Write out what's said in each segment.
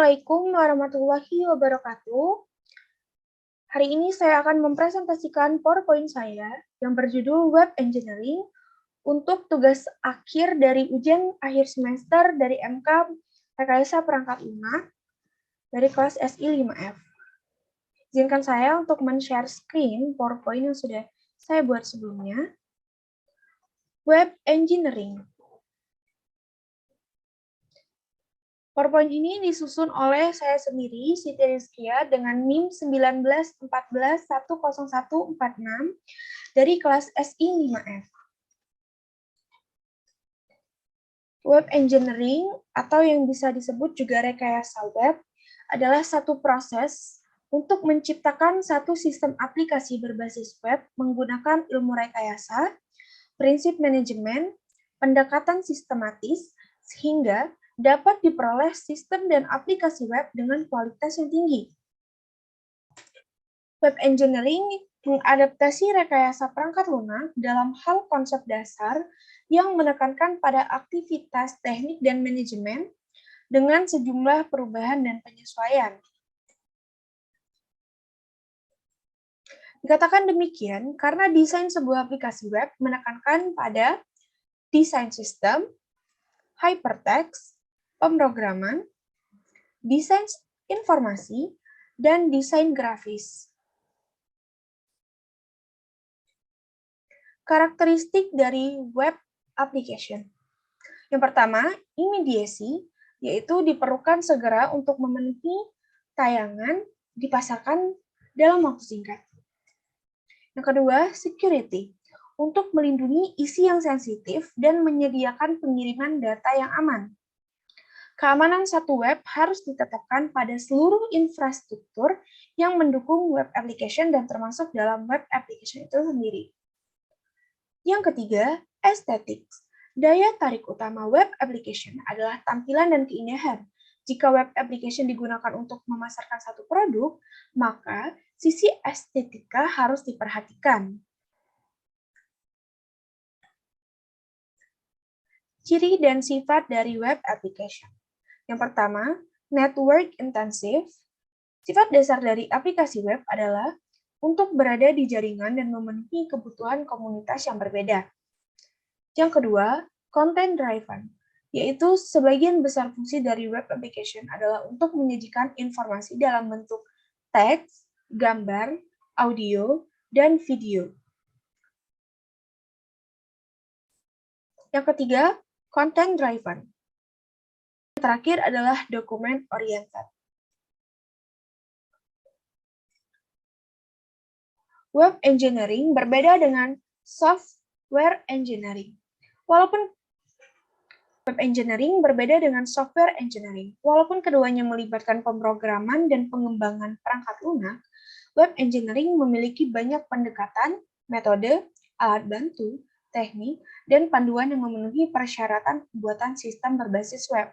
Assalamualaikum warahmatullahi wabarakatuh. Hari ini saya akan mempresentasikan PowerPoint saya yang berjudul Web Engineering untuk tugas akhir dari ujian akhir semester dari MK Rekayasa Perangkat Lunak dari kelas SI 5F. Izinkan saya untuk men-share screen PowerPoint yang sudah saya buat sebelumnya. Web Engineering. PowerPoint ini disusun oleh saya sendiri, Siti Rizkia, dengan NIM 191411010146 dari kelas SI 5F. Web engineering, atau yang bisa disebut juga rekayasa web, adalah satu proses untuk menciptakan satu sistem aplikasi berbasis web menggunakan ilmu rekayasa, prinsip manajemen, pendekatan sistematis, sehingga dapat diperoleh sistem dan aplikasi web dengan kualitas yang tinggi. Web engineering mengadaptasi rekayasa perangkat lunak dalam hal konsep dasar yang menekankan pada aktivitas teknik dan manajemen dengan sejumlah perubahan dan penyesuaian. Dikatakan demikian karena desain sebuah aplikasi web menekankan pada desain sistem, hypertext, pemrograman, desain informasi, dan desain grafis. Karakteristik dari web application. Yang pertama, immediacy, yaitu diperlukan segera untuk memenuhi tayangan dipasarkan dalam waktu singkat. Yang kedua, security, untuk melindungi isi yang sensitif dan menyediakan pengiriman data yang aman. Keamanan satu web harus ditetapkan pada seluruh infrastruktur yang mendukung web application dan termasuk dalam web application itu sendiri. Yang ketiga, aesthetics. Daya tarik utama web application adalah tampilan dan keindahan. Jika web application digunakan untuk memasarkan satu produk, maka sisi estetika harus diperhatikan. Ciri dan sifat dari web application. Yang pertama, network intensive. Sifat dasar dari aplikasi web adalah untuk berada di jaringan dan memenuhi kebutuhan komunitas yang berbeda. Yang kedua, content driven, yaitu sebagian besar fungsi dari web application adalah untuk menyajikan informasi dalam bentuk teks, gambar, audio, dan video. Yang ketiga, content driven. Yang terakhir adalah document oriented. Web engineering berbeda dengan software engineering. Walaupun web engineering berbeda dengan software engineering. Walaupun keduanya melibatkan pemrograman dan pengembangan perangkat lunak, web engineering memiliki banyak pendekatan, metode, alat bantu, teknik, dan panduan yang memenuhi persyaratan pembuatan sistem berbasis web.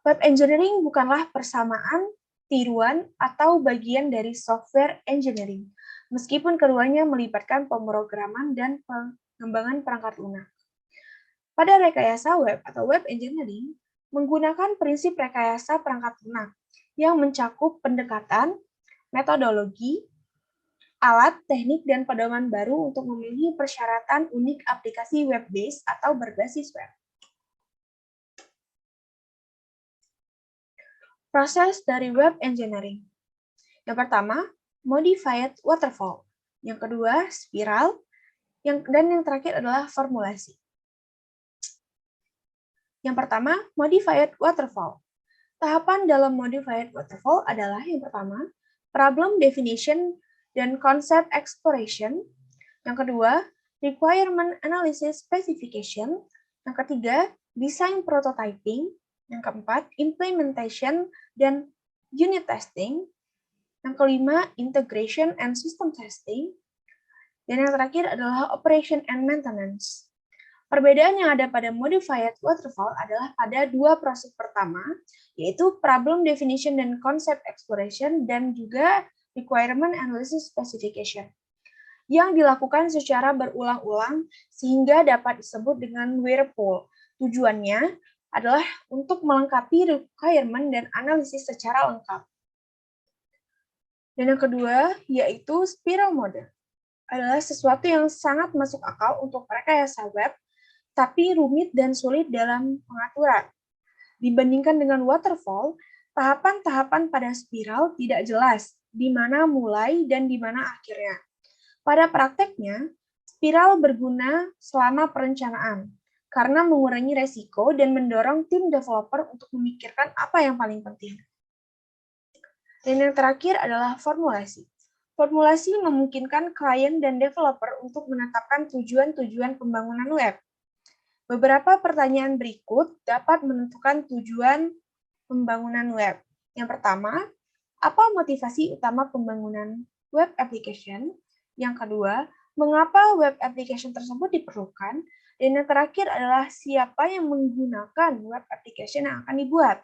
Web engineering bukanlah persamaan, tiruan, atau bagian dari software engineering, meskipun keduanya melibatkan pemrograman dan pengembangan perangkat lunak. Pada rekayasa web atau web engineering, menggunakan prinsip rekayasa perangkat lunak yang mencakup pendekatan, metodologi, alat, teknik, dan pedoman baru untuk memenuhi persyaratan unik aplikasi web-based atau berbasis web. Proses dari web engineering. Yang pertama, modified waterfall. Yang kedua, spiral. Dan yang terakhir adalah formulasi. Yang pertama, modified waterfall. Tahapan dalam modified waterfall adalah yang pertama, problem definition dan concept exploration. Yang kedua, requirement analysis specification. Yang ketiga, design prototyping. Yang keempat, implementation dan unit testing. Yang kelima, integration and system testing. Dan yang terakhir adalah operation and maintenance. Perbedaan yang ada pada modified waterfall adalah pada dua proses pertama, yaitu problem definition dan concept exploration, dan juga requirement analysis specification, yang dilakukan secara berulang-ulang sehingga dapat disebut dengan whirlpool. Tujuannya adalah untuk melengkapi requirement dan analisis secara lengkap. Dan yang kedua, yaitu spiral mode. Adalah sesuatu yang sangat masuk akal untuk rekayasa web, tapi rumit dan sulit dalam pengaturan. Dibandingkan dengan waterfall, tahapan-tahapan pada spiral tidak jelas di mana mulai dan di mana akhirnya. Pada prakteknya, spiral berguna selama perencanaan, karena mengurangi resiko dan mendorong tim developer untuk memikirkan apa yang paling penting. Dan yang terakhir adalah formulasi. Formulasi memungkinkan klien dan developer untuk menetapkan tujuan-tujuan pembangunan web. Beberapa pertanyaan berikut dapat menentukan tujuan pembangunan web. Yang pertama, apa motivasi utama pembangunan web application? Yang kedua, mengapa web application tersebut diperlukan? Dan yang terakhir adalah siapa yang menggunakan web application yang akan dibuat.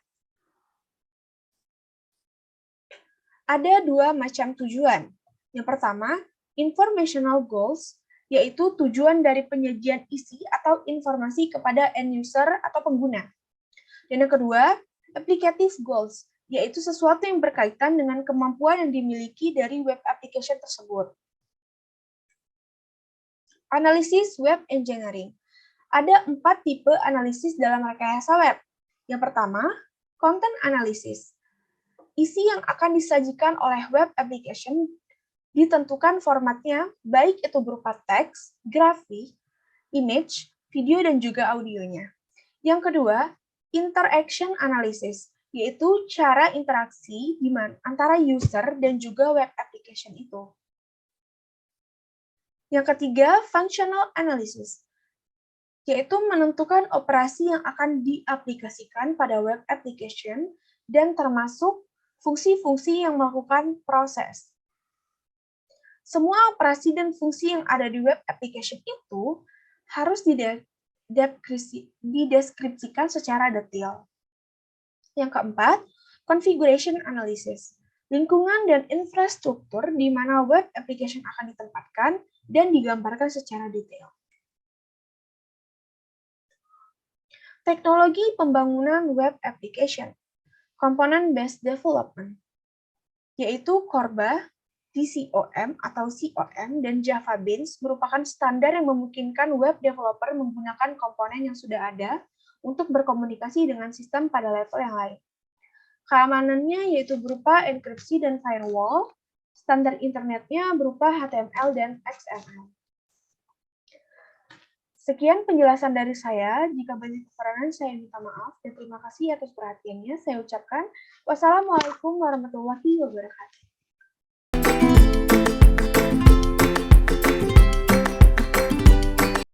Ada dua macam tujuan. Yang pertama, informational goals, yaitu tujuan dari penyajian isi atau informasi kepada end user atau pengguna. Dan yang kedua, applicative goals, yaitu sesuatu yang berkaitan dengan kemampuan yang dimiliki dari web application tersebut. Analisis web engineering. Ada 4 tipe analisis dalam rekayasa web. Yang pertama, content analysis. Isi yang akan disajikan oleh web application ditentukan formatnya, baik itu berupa teks, grafik, image, video, dan juga audionya. Yang kedua, interaction analysis, yaitu cara interaksi antara user dan juga web application itu. Yang ketiga, functional analysis, yaitu menentukan operasi yang akan diaplikasikan pada web application dan termasuk fungsi-fungsi yang melakukan proses. Semua operasi dan fungsi yang ada di web application itu harus dideskripsikan secara detail. Yang keempat, configuration analysis. Lingkungan dan infrastruktur di mana web application akan ditempatkan dan digambarkan secara detail. Teknologi pembangunan web application, component based development, yaitu CORBA, DCOM atau COM, dan Java Beans merupakan standar yang memungkinkan web developer menggunakan komponen yang sudah ada untuk berkomunikasi dengan sistem pada level yang lain. Keamanannya yaitu berupa enkripsi dan firewall, standar internetnya berupa HTML dan XML. Sekian penjelasan dari saya. Jika banyak kekurangan, saya minta maaf dan terima kasih atas perhatiannya. Saya ucapkan wassalamualaikum warahmatullahi wabarakatuh.